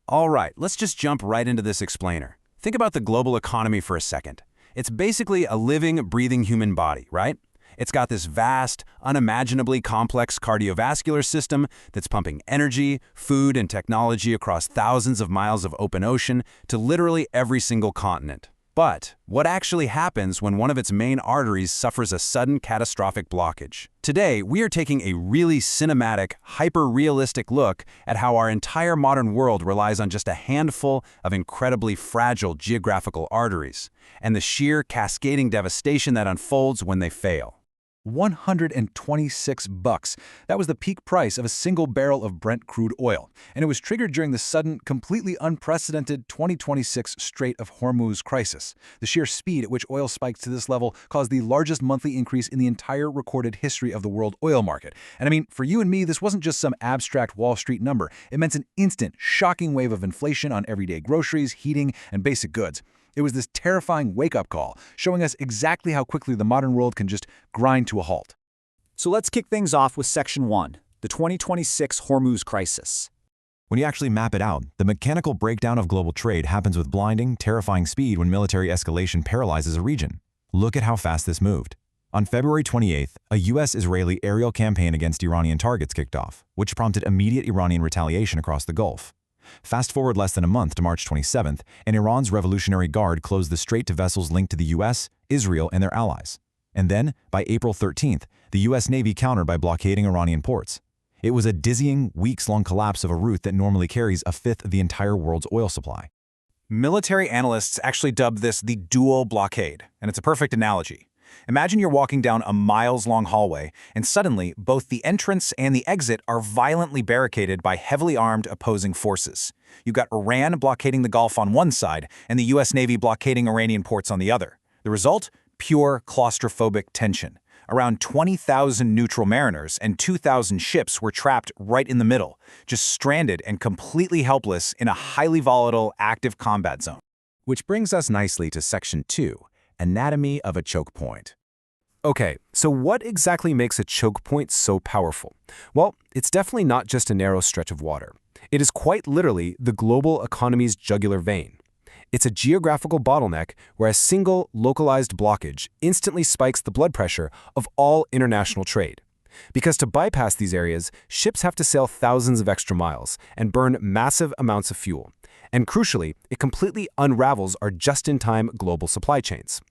All right, let's just jump right into this explainer. Think about the global economy for a second. It's basically a living, breathing human body, right? It's got this vast, unimaginably complex cardiovascular system that's pumping energy, food, and technology across thousands of miles of open ocean to literally every single continent. But what actually happens when one of its main arteries suffers a sudden catastrophic blockage? Today, we are taking a really cinematic, hyper-realistic look at how our entire modern world relies on just a handful of incredibly fragile geographical arteries, and the sheer cascading devastation that unfolds when they fail. $126. That was the peak price of a single barrel of Brent crude oil, and it was triggered during the sudden, completely unprecedented 2026 Strait of Hormuz crisis. The sheer speed at which oil spiked to this level caused the largest monthly increase in the entire recorded history of the world oil market. And I mean, for you and me, this wasn't just some abstract Wall Street number. It meant an instant, shocking wave of inflation on everyday groceries, heating, and basic goods. It was this terrifying wake-up call, showing us exactly how quickly the modern world can just grind to a halt. So let's kick things off with Section 1, the 2026 Hormuz crisis. When you actually map it out, the mechanical breakdown of global trade happens with blinding, terrifying speed when military escalation paralyzes a region. Look at how fast this moved. On February 28th, a U.S.-Israeli aerial campaign against Iranian targets kicked off, which prompted immediate Iranian retaliation across the Gulf. Fast forward less than a month to March 27th, and Iran's Revolutionary Guard closed the strait to vessels linked to the U.S., Israel, and their allies. And then, by April 13th, the U.S. Navy countered by blockading Iranian ports. It was a dizzying, weeks-long collapse of a route that normally carries a fifth of the entire world's oil supply. Military analysts actually dubbed this the dual blockade, and it's a perfect analogy. Imagine you're walking down a miles-long hallway, and suddenly, both the entrance and the exit are violently barricaded by heavily armed opposing forces. You've got Iran blockading the Gulf on one side, and the U.S. Navy blockading Iranian ports on the other. The result? Pure claustrophobic tension. Around 20,000 neutral mariners and 2,000 ships were trapped right in the middle, just stranded and completely helpless in a highly volatile, active combat zone. Which brings us nicely to Section 2. Anatomy of a choke point. Okay, so what exactly makes a choke point so powerful? Well, it's definitely not just a narrow stretch of water. It is quite literally the global economy's jugular vein. It's a geographical bottleneck where a single, localized blockage instantly spikes the blood pressure of all international trade. Because to bypass these areas, ships have to sail thousands of extra miles and burn massive amounts of fuel. And crucially, it completely unravels our just-in-time global supply chains.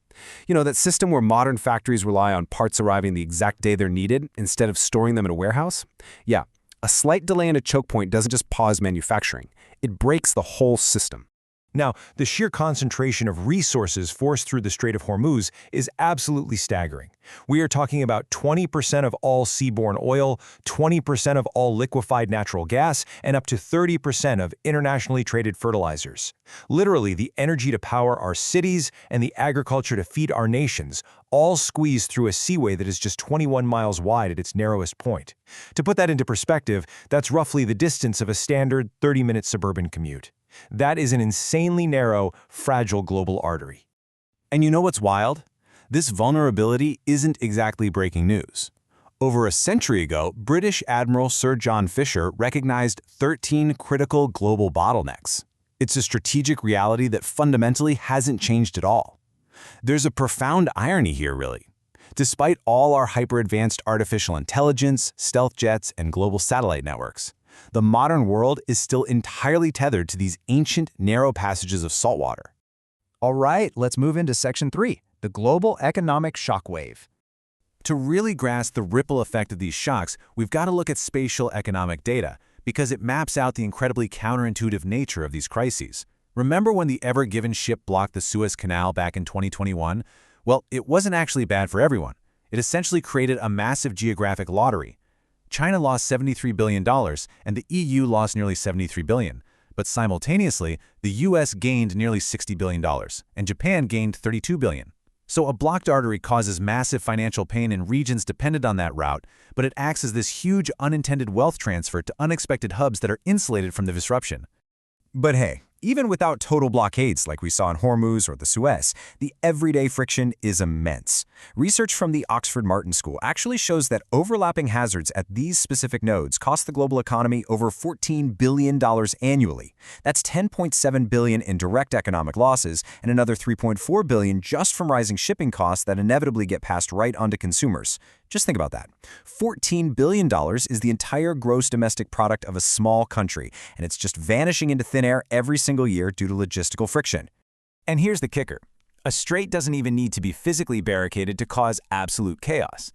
You know, that system where modern factories rely on parts arriving the exact day they're needed instead of storing them in a warehouse? Yeah, a slight delay in a choke point doesn't just pause manufacturing. It breaks the whole system. Now, the sheer concentration of resources forced through the Strait of Hormuz is absolutely staggering. We are talking about 20% of all seaborne oil, 20% of all liquefied natural gas, and up to 30% of internationally traded fertilizers. Literally, the energy to power our cities and the agriculture to feed our nations, all squeezed through a seaway that is just 21 miles wide at its narrowest point. To put that into perspective, that's roughly the distance of a standard 30-minute suburban commute. That is an insanely narrow, fragile global artery. And you know what's wild? This vulnerability isn't exactly breaking news. Over a century ago, British Admiral Sir John Fisher recognized 13 critical global bottlenecks. It's a strategic reality that fundamentally hasn't changed at all. There's a profound irony here, really. Despite all our hyper-advanced artificial intelligence, stealth jets, and global satellite networks, the modern world is still entirely tethered to these ancient, narrow passages of saltwater. All right, let's move into Section 3, the global economic shockwave. To really grasp the ripple effect of these shocks, we've got to look at spatial economic data, because it maps out the incredibly counterintuitive nature of these crises. Remember when the Ever Given ship blocked the Suez Canal back in 2021? Well, it wasn't actually bad for everyone. It essentially created a massive geographic lottery. China lost $73 billion, and the EU lost nearly $73 billion. But simultaneously, the US gained nearly $60 billion, and Japan gained $32 billion. So a blocked artery causes massive financial pain in regions dependent on that route, but it acts as this huge unintended wealth transfer to unexpected hubs that are insulated from the disruption. But hey, Even without total blockades like we saw in Hormuz or the Suez, the everyday friction is immense. Research from the Oxford Martin School actually shows that overlapping hazards at these specific nodes cost the global economy over $14 billion annually. That's $10.7 billion in direct economic losses and another $3.4 billion just from rising shipping costs that inevitably get passed right onto consumers. Just think about that. $14 billion is the entire gross domestic product of a small country, and it's just vanishing into thin air every single year due to logistical friction. And here's the kicker. A strait doesn't even need to be physically barricaded to cause absolute chaos.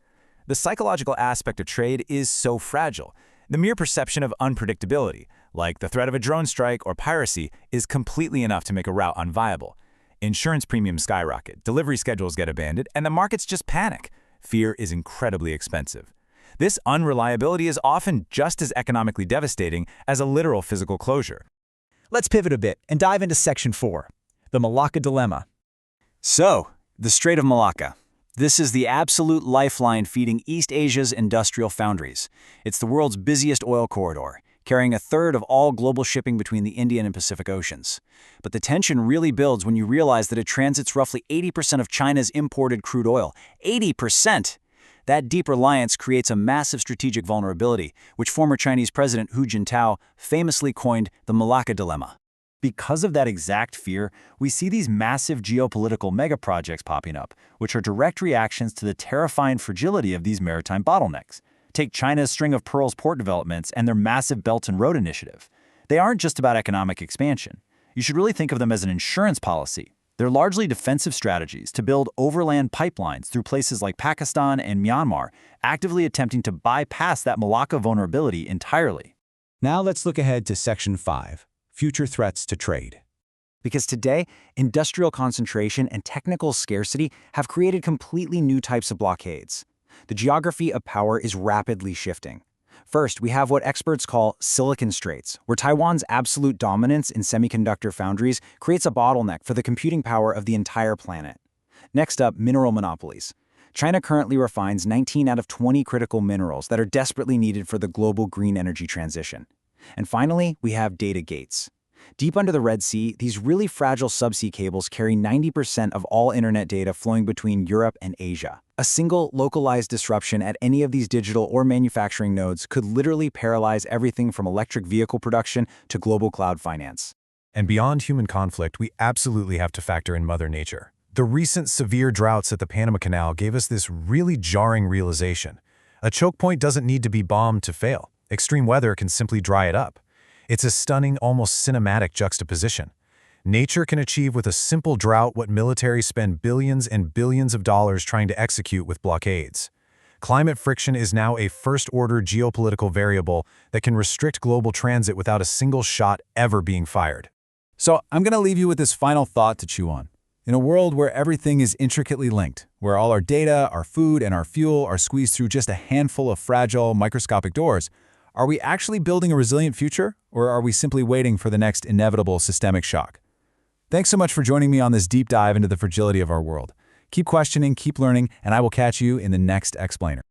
The psychological aspect of trade is so fragile. The mere perception of unpredictability, like the threat of a drone strike or piracy, is completely enough to make a route unviable. Insurance premiums skyrocket, delivery schedules get abandoned, and the markets just panic. Fear is incredibly expensive. This unreliability is often just as economically devastating as a literal physical closure. Let's pivot a bit and dive into Section 4, the Malacca Dilemma. So, the Strait of Malacca. This is the absolute lifeline feeding East Asia's industrial foundries. It's the world's busiest oil corridor, carrying a third of all global shipping between the Indian and Pacific Oceans. But the tension really builds when you realize that it transits roughly 80% of China's imported crude oil. 80%! That deep reliance creates a massive strategic vulnerability, which former Chinese President Hu Jintao famously coined the Malacca Dilemma. Because of that exact fear, we see these massive geopolitical megaprojects popping up, which are direct reactions to the terrifying fragility of these maritime bottlenecks. Take China's string of pearls port developments and their massive Belt and Road Initiative. They aren't just about economic expansion. You should really think of them as an insurance policy. They're largely defensive strategies to build overland pipelines through places like Pakistan and Myanmar, actively attempting to bypass that Malacca vulnerability entirely. Now let's look ahead to Section 5, Future Threats to Trade. Because today, industrial concentration and technical scarcity have created completely new types of blockades. The geography of power is rapidly shifting. First, we have what experts call silicon straits, where Taiwan's absolute dominance in semiconductor foundries creates a bottleneck for the computing power of the entire planet. Next up, mineral monopolies. China currently refines 19 out of 20 critical minerals that are desperately needed for the global green energy transition. And finally, we have data gates. Deep under the Red Sea, these really fragile subsea cables carry 90% of all internet data flowing between Europe and Asia. A single, localized disruption at any of these digital or manufacturing nodes could literally paralyze everything from electric vehicle production to global cloud finance. And beyond human conflict, we absolutely have to factor in Mother Nature. The recent severe droughts at the Panama Canal gave us this really jarring realization. A choke point doesn't need to be bombed to fail. Extreme weather can simply dry it up. It's a stunning, almost cinematic juxtaposition. Nature can achieve with a simple drought what militaries spend billions and billions of dollars trying to execute with blockades. Climate friction is now a first-order geopolitical variable that can restrict global transit without a single shot ever being fired. So I'm going to leave you with this final thought to chew on. In a world where everything is intricately linked, where all our data, our food, and our fuel are squeezed through just a handful of fragile, microscopic doors, are we actually building a resilient future, or are we simply waiting for the next inevitable systemic shock? Thanks so much for joining me on this deep dive into the fragility of our world. Keep questioning, keep learning, and I will catch you in the next Explainer.